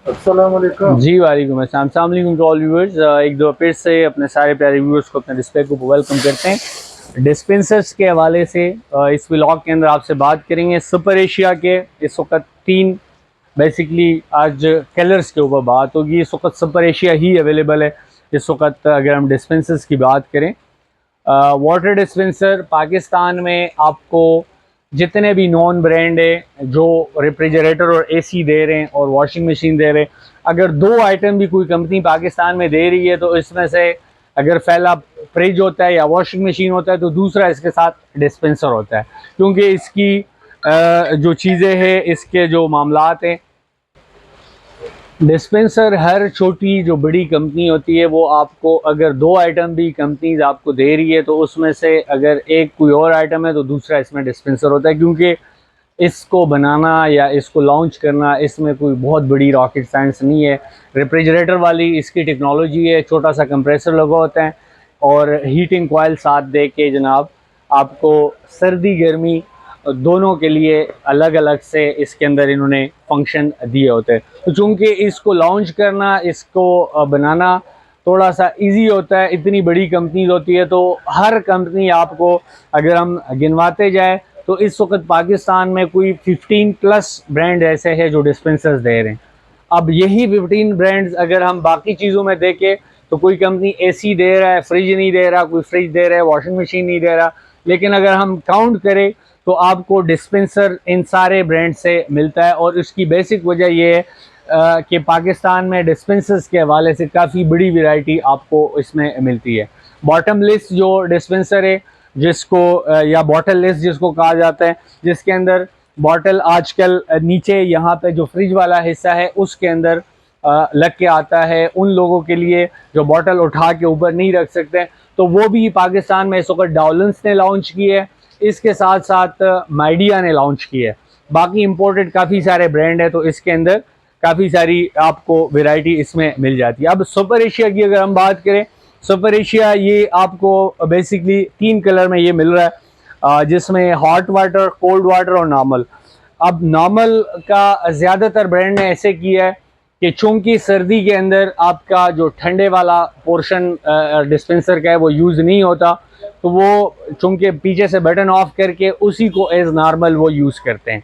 अस्सलाम वालेकुम। जी वालेकुम अस्सलाम, अस्सलाम वालेकुम टू ऑल व्यूअर्स। एक दो फिर से अपने सारे प्यारे व्यूअर्स को अपने डिस्प्ले को वेलकम करते हैं। डिस्पेंसर्स के हवाले से इस व्लॉग के अंदर आपसे बात करेंगे। सुपर एशिया के इस वक्त तीन बेसिकली आज कलर्स के ऊपर बात होगी। इस वक्त सुपर एशिया ही अवेलेबल है इस वक्त। अगर हम डिस्पेंसर्स की बात करें, वाटर डिस्पेंसर पाकिस्तान में आपको जितने भी नॉन ब्रांड है जो रेफ्रिजरेटर और एसी दे रहे हैं और वॉशिंग मशीन दे रहे हैं, अगर दो आइटम भी कोई कंपनी पाकिस्तान में दे रही है तो इसमें से अगर पहला फ्रिज होता है या वॉशिंग मशीन होता है तो दूसरा इसके साथ डिस्पेंसर होता है। क्योंकि इसकी जो चीज़ें हैं, इसके जो मामलात हैं, डिस्पेंसर हर छोटी जो बड़ी कंपनी होती है वो आपको अगर दो आइटम भी कंपनीज आपको दे रही है तो उसमें से अगर एक कोई और आइटम है तो दूसरा इसमें डिस्पेंसर होता है। क्योंकि इसको बनाना या इसको लॉन्च करना इसमें कोई बहुत बड़ी रॉकेट साइंस नहीं है। रेफ्रिजरेटर वाली इसकी टेक्नोलॉजी है, छोटा सा कंप्रेसर लगा होता है और हीटिंग कॉइल साथ दे के जनाब आपको सर्दी गर्मी दोनों के लिए अलग अलग से इसके अंदर इन्होंने फंक्शन दिए होते हैं। तो चूँकि इसको लॉन्च करना, इसको बनाना थोड़ा सा इजी होता है, इतनी बड़ी कंपनीज होती है तो हर कंपनी आपको अगर हम गिनवाते जाए तो इस वक्त पाकिस्तान में कोई 15 प्लस ब्रांड ऐसे हैं जो डिस्पेंसर्स दे रहे हैं। अब यही 15 ब्रांड्स अगर हम बाकी चीज़ों में देखें तो कोई कंपनी एसी दे रहा है, फ्रिज नहीं दे रहा, कोई फ्रिज दे रहा है, वॉशिंग मशीन नहीं दे रहा। लेकिन अगर हम काउंट करें तो आपको डिस्पेंसर इन सारे ब्रांड से मिलता है और उसकी बेसिक वजह यह है कि पाकिस्तान में डिस्पेंसर्स के हवाले से काफ़ी बड़ी वैरायटी आपको इसमें मिलती है। बॉटम लिस्ट जो डिस्पेंसर है जिसको या बॉटल लिस्ट जिसको कहा जाता है, जिसके अंदर बॉटल आजकल नीचे यहाँ पे जो फ्रिज वाला हिस्सा है उसके अंदर लग के आता है उन लोगों के लिए जो बॉटल उठा के ऊपर नहीं रख सकते। तो वो भी पाकिस्तान में इस वक्त डाउलेंस ने लॉन्च की है, इसके साथ साथ माइडिया ने लॉन्च की है। बाकी इंपोर्टेड काफ़ी सारे ब्रांड है तो इसके अंदर काफ़ी सारी आपको वैरायटी इसमें मिल जाती है। अब सुपर एशिया की अगर हम बात करें, सुपर एशिया ये आपको बेसिकली तीन कलर में ये मिल रहा है, जिसमें हॉट वाटर, कोल्ड वाटर और नॉर्मल। अब नॉर्मल का ज़्यादातर ब्रांड ने ऐसे किया है कि चूंकि सर्दी के अंदर आपका जो ठंडे वाला पोर्शन डिस्पेंसर का है वो यूज़ नहीं होता, तो वो चूंकि पीछे से बटन ऑफ करके उसी को एज नॉर्मल वो यूज़ करते हैं।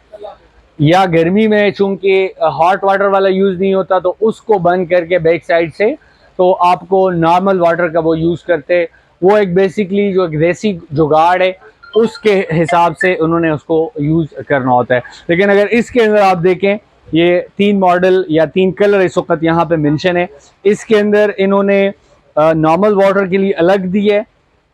या गर्मी में चूंकि हॉट वाटर वाला यूज़ नहीं होता तो उसको बंद करके बैक साइड से तो आपको नॉर्मल वाटर का वो यूज़ करते। वो एक बेसिकली जो एक देसी जुगाड़ है उसके हिसाब से उन्होंने उसको यूज़ करना होता है। लेकिन अगर इसके अंदर आप देखें, ये तीन मॉडल या तीन कलर इस वक्त यहाँ पे मेंशन है। इसके अंदर इन्होंने नॉर्मल वाटर के लिए अलग दी है,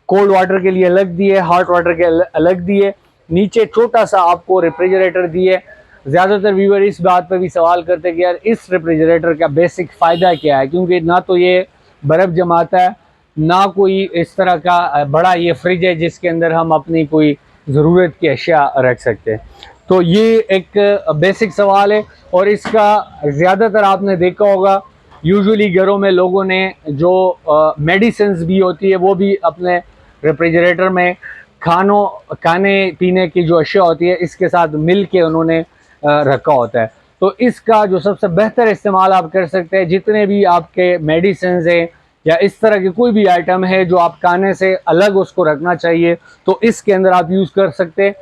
कोल्ड वाटर के लिए अलग दी है, हॉट वाटर के अलग दी है, नीचे छोटा सा आपको रेफ्रिजरेटर दी है। ज़्यादातर व्यूअर इस बात पे भी सवाल करते हैं कि यार इस रेफ्रिजरेटर का बेसिक फ़ायदा क्या है, क्योंकि ना तो ये बर्फ़ जमाता है, ना कोई इस तरह का बड़ा ये फ्रिज है जिसके अंदर हम अपनी कोई ज़रूरत की अशिया रख सकते हैं। तो ये एक बेसिक सवाल है और इसका ज़्यादातर आपने देखा होगा यूजुअली घरों में लोगों ने जो मेडिसिन्स भी होती है वो भी अपने रेफ्रिजरेटर में खाने पीने की जो अशिया होती है इसके साथ मिल के उन्होंने रखा होता है। तो इसका जो सबसे बेहतर इस्तेमाल आप कर सकते हैं, जितने भी आपके मेडिसिन्स हैं या इस तरह की कोई भी आइटम है जो आप खाने से अलग उसको रखना चाहिए तो इसके अंदर आप यूज़ कर सकते हैं।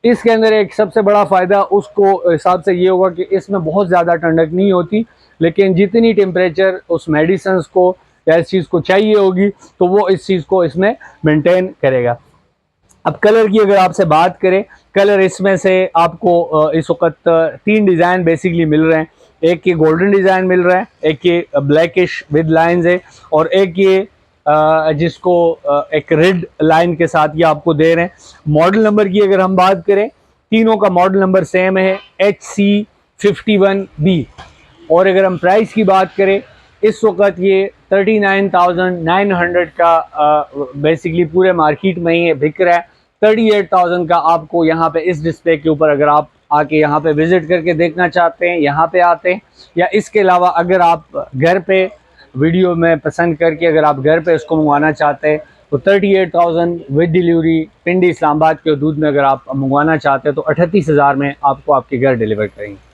इसके अंदर एक सबसे बड़ा फ़ायदा उसको हिसाब से ये होगा कि इसमें बहुत ज़्यादा ठंडक नहीं होती, लेकिन जितनी टेम्परेचर उस मेडिसिन्स को या इस चीज़ को चाहिए होगी तो वो इस चीज़ को इसमें मेंटेन करेगा। अब कलर की अगर आपसे बात करें, कलर इसमें से आपको इस वक्त तीन डिज़ाइन बेसिकली मिल रहे हैं। एक ये गोल्डन डिज़ाइन मिल रहा है, एक ये ब्लैकिश विद लाइंस है और एक ये जिसको एक रेड लाइन के साथ ये आपको दे रहे हैं। मॉडल नंबर की अगर हम बात करें, तीनों का मॉडल नंबर सेम है HC51B। और अगर हम प्राइस की बात करें, इस वक्त ये 39,900 का बेसिकली पूरे मार्केट में ही बिक रहा है। 38,000 का आपको यहाँ पे इस डिस्प्ले के ऊपर अगर आप आके यहाँ पे विजिट करके देखना चाहते हैं, यहाँ पे आते हैं, या इसके अलावा अगर आप घर पे वीडियो में पसंद करके अगर आप घर पे इसको मंगवाना चाहते हैं तो 38,000 विद डिलीवरी पिंडी इस्लामाबाद के हदूद में अगर आप मंगवाना चाहते हैं तो 38,000 में आपको आपके घर डिलीवर करेंगे।